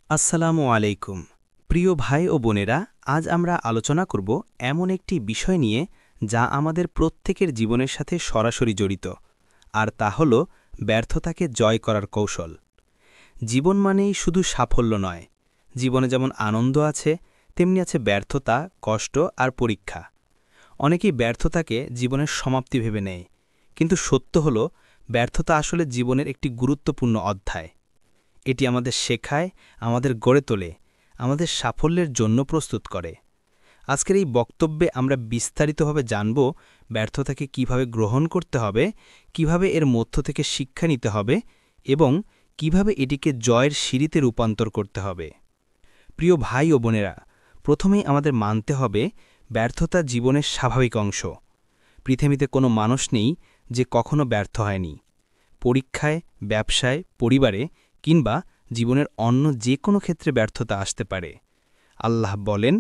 আসসালামু আলাইকুম। প্রিয় ভাই ও বোনেরা, আজ আমরা আলোচনা করব এমন একটি বিষয় নিয়ে যা আমাদের প্রত্যেকের জীবনের সাথে সরাসরি জড়িত, আর তা হল ব্যর্থতাকে জয় করার কৌশল। জীবন মানেই শুধু সাফল্য নয়। জীবনে যেমন আনন্দ আছে, তেমনি আছে ব্যর্থতা, কষ্ট আর পরীক্ষা। অনেকেই ব্যর্থতাকে জীবনের সমাপ্তি ভেবে নেয়, কিন্তু সত্য হল ব্যর্থতা আসলে জীবনের একটি গুরুত্বপূর্ণ অধ্যায়। এটি আমাদের শেখায়, আমাদের গড়ে তোলে, আমাদের সাফল্যের জন্য প্রস্তুত করে। আজকের এই বক্তব্যে আমরা বিস্তারিতভাবে জানব ব্যর্থতাকে কিভাবে গ্রহণ করতে হবে, কিভাবে এর মধ্য থেকে শিক্ষা নিতে হবে এবং কিভাবে এটিকে জয়ের সিঁড়িতে রূপান্তর করতে হবে। প্রিয় ভাই ও বোনেরা, প্রথমেই আমাদের মানতে হবে ব্যর্থতা জীবনের স্বাভাবিক অংশ। পৃথিবীতে কোনো মানুষ নেই যে কখনো ব্যর্থ হয়নি। পরীক্ষায়, ব্যবসায়, পরিবারে কিংবা জীবনের অন্য যে কোনো ক্ষেত্রে ব্যর্থতা আসতে পারে। আল্লাহ বলেন,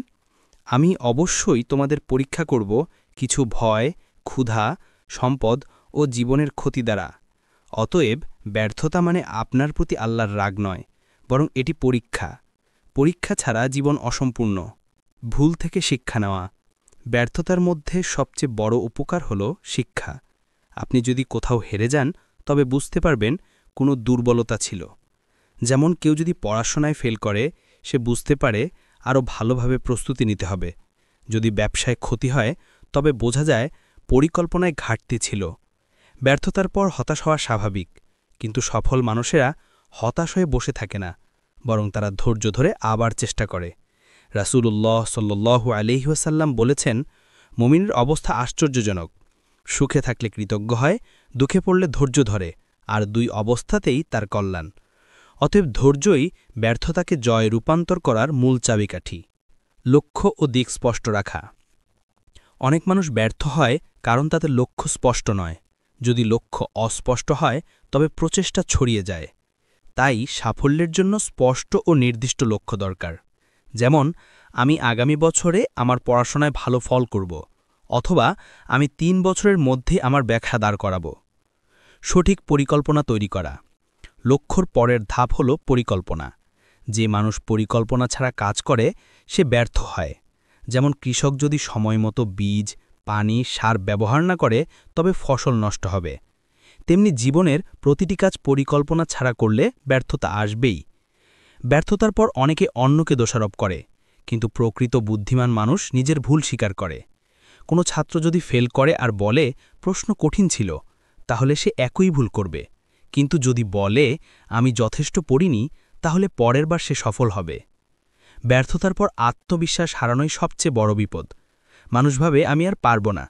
আমি অবশ্যই তোমাদের পরীক্ষা করব কিছু ভয়, ক্ষুধা, সম্পদ ও জীবনের ক্ষতি দ্বারা। অতএব ব্যর্থতা মানে আপনার প্রতি আল্লাহর রাগ নয়, বরং এটি পরীক্ষা। পরীক্ষা ছাড়া জীবন অসম্পূর্ণ। ভুল থেকে শিক্ষা নেওয়া। ব্যর্থতার মধ্যে সবচেয়ে বড় উপকার হল শিক্ষা। আপনি যদি কোথাও হেরে যান, তবে বুঝতে পারবেন কোনো দুর্বলতা ছিল। যেমন কেউ যদি পড়াশোনায় ফেল করে, সে বুঝতে পারে আরও ভালোভাবে প্রস্তুতি নিতে হবে। যদি ব্যবসায় ক্ষতি হয়, তবে বোঝা যায় পরিকল্পনায় ঘাটতি ছিল। ব্যর্থতার পর হতাশ হওয়া স্বাভাবিক, কিন্তু সফল মানুষেরা হতাশ হয়ে বসে থাকে না, বরং তারা ধৈর্য ধরে আবার চেষ্টা করে। রাসূলুল্লাহ সাল্লাল্লাহু আলাইহি ওয়াসাল্লাম বলেছেন, মুমিনের অবস্থা আশ্চর্যজনক। সুখে থাকলে কৃতজ্ঞ হয়, দুঃখে পড়লে ধৈর্য ধরে, আর দুই অবস্থাতেই তার কল্যাণ। অতএব ধৈর্যই ব্যর্থতাকে জয়ে রূপান্তর করার মূল চাবিকাঠি। লক্ষ্য ও দিক স্পষ্ট রাখা। অনেক মানুষ ব্যর্থ হয় কারণ তাদের লক্ষ্য স্পষ্ট নয়। যদি লক্ষ্য অস্পষ্ট হয়, তবে প্রচেষ্টা ছড়িয়ে যায়। তাই সাফল্যের জন্য স্পষ্ট ও নির্দিষ্ট লক্ষ্য দরকার। যেমন, আমি আগামী বছরে আমার পড়াশোনায় ভালো ফল করব, অথবা আমি ৩ বছরের মধ্যে আমার ব্যবসা দাঁড় করাব। সঠিক পরিকল্পনা তৈরি করা। লক্ষ্যর পরের ধাপ হল পরিকল্পনা। যে মানুষ পরিকল্পনা ছাড়া কাজ করে, সে ব্যর্থ হয়। যেমন কৃষক যদি সময়মতো বীজ, পানি, সার ব্যবহার না করে, তবে ফসল নষ্ট হবে। তেমনি জীবনের প্রতিটি কাজ পরিকল্পনা ছাড়া করলে ব্যর্থতা আসবেই। ব্যর্থতার পর অনেকে অন্যকে দোষারোপ করে, কিন্তু প্রকৃত বুদ্ধিমান মানুষ নিজের ভুল স্বীকার করে। কোনো ছাত্র যদি ফেল করে আর বলে, প্রশ্ন কঠিন ছিল, তাহলে সে একই ভুল করবে। কিন্তু যদি বলে, আমি যথেষ্ট পড়িনি, তাহলে পরের বার সে সফল হবে। ব্যর্থতার পর আত্মবিশ্বাস হারানোই সবচেয়ে বড় বিপদ। মানুষ ভাবে, আমি আর পারব না।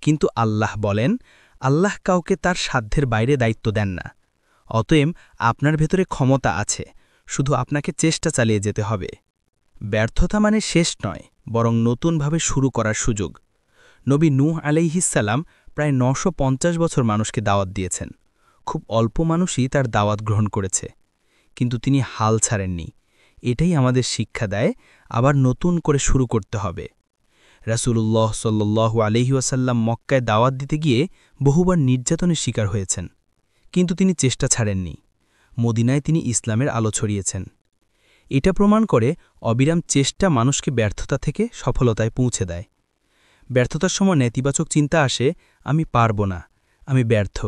কিন্তু আল্লাহ বলেন, আল্লাহ কাউকে তার সাধ্যের বাইরে দায়িত্ব দেন না। অতএব আপনার ভেতরে ক্ষমতা আছে, শুধু আপনাকে চেষ্টা চালিয়ে যেতে হবে। ব্যর্থতা মানে শেষ নয়, বরং নতুনভাবে শুরু করার সুযোগ। নবী নূহ আলাইহিসসালাম প্রায় ৯৫০ বছর মানুষকে দাওয়াত দিয়েছেন। খুব অল্প মানুষই তার দাওয়াত গ্রহণ করেছে, কিন্তু তিনি হাল ছাড়েননি। এটাই আমাদের শিক্ষা দেয়, আবার নতুন করে শুরু করতে হবে। রাসূলুল্লাহ সাল্লাল্লাহু আলাইহি ওয়াসাল্লাম মক্কায় দাওয়াত দিতে গিয়ে বহুবার নির্যাতনের শিকার হয়েছেন, কিন্তু তিনি চেষ্টা ছাড়েননি। মদিনায় তিনি ইসলামের আলো ছড়িয়েছেন। এটা প্রমাণ করে অবিরাম চেষ্টা মানুষকে ব্যর্থতা থেকে সফলতায় পৌঁছে দেয়। ব্যর্থতার সময় নেতিবাচক চিন্তা আসে, আমি পারব না, আমি ব্যর্থ।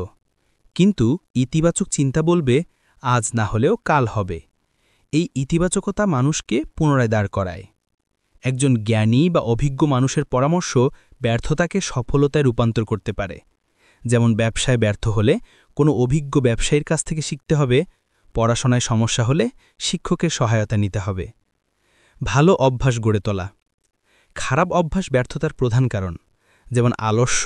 কিন্তু ইতিবাচক চিন্তা বলবে, আজ না হলেও কাল হবে। এই ইতিবাচকতা মানুষকে পুনরায় দাঁড় করায়। একজন জ্ঞানী বা অভিজ্ঞ মানুষের পরামর্শ ব্যর্থতাকে সফলতায় রূপান্তর করতে পারে। যেমন ব্যবসায় ব্যর্থ হলে কোনো অভিজ্ঞ ব্যবসায়ীর কাছ থেকে শিখতে হবে, পড়াশোনায় সমস্যা হলে শিক্ষকের সহায়তা নিতে হবে। ভালো অভ্যাস গড়ে তোলা। খারাপ অভ্যাস ব্যর্থতার প্রধান কারণ। যেমন আলস্য,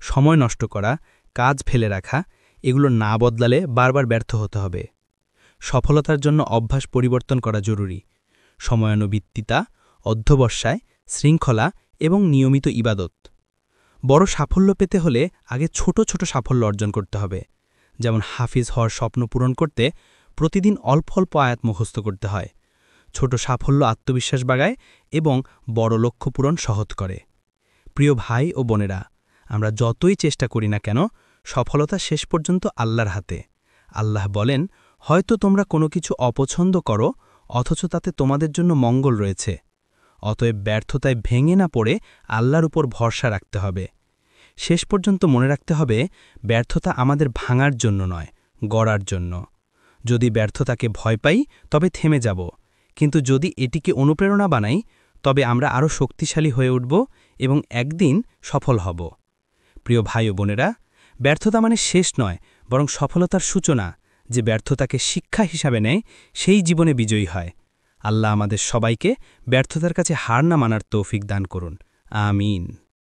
সময় নষ্ট করা, কাজ ফেলে রাখা, এগুলো না বদলালে বারবার ব্যর্থ হতে হবে। সফলতার জন্য অভ্যাস পরিবর্তন করা জরুরি। সময়ানুবর্তিতা, অধ্যবসায়, শৃঙ্খলা এবং নিয়মিত ইবাদত। বড় সাফল্য পেতে হলে আগে ছোট ছোট সাফল্য অর্জন করতে হবে। যেমন হাফিজ হওয়ার স্বপ্ন পূরণ করতে প্রতিদিন অল্প অল্প আয়াত মুখস্থ করতে হয়। ছোট সাফল্য আত্মবিশ্বাস বাড়ায় এবং বড় লক্ষ্য পূরণ সহজ করে। প্রিয় ভাই ও বোনেরা, আমরা যতই চেষ্টা করি না কেন, সফলতা শেষ পর্যন্ত আল্লাহর হাতে। আল্লাহ বলেন, হয়তো তোমরা কোনো কিছু অপছন্দ করো, অথচ তাতে তোমাদের জন্য মঙ্গল রয়েছে। অতএব ব্যর্থতায় ভেঙে না পড়ে আল্লাহর উপর ভরসা রাখতে হবে। শেষ পর্যন্ত মনে রাখতে হবে, ব্যর্থতা আমাদের ভাঙার জন্য নয়, গড়ার জন্য। যদি ব্যর্থতাকে ভয় পাই তবে থেমে যাব, কিন্তু যদি এটিকে অনুপ্রেরণা বানাই তবে আমরা আরও শক্তিশালী হয়ে উঠব এবং একদিন সফল হব। প্রিয় ভাই ও বোনেরা, ব্যর্থতা মানে শেষ নয়, বরং সফলতার সূচনা। যে ব্যর্থতাকে শিক্ষা হিসাবে নেয় সেই জীবনে বিজয়ী হয়। আল্লাহ আমাদের সবাইকে ব্যর্থতার কাছে হার না মানার তৌফিক দান করুন। আমিন।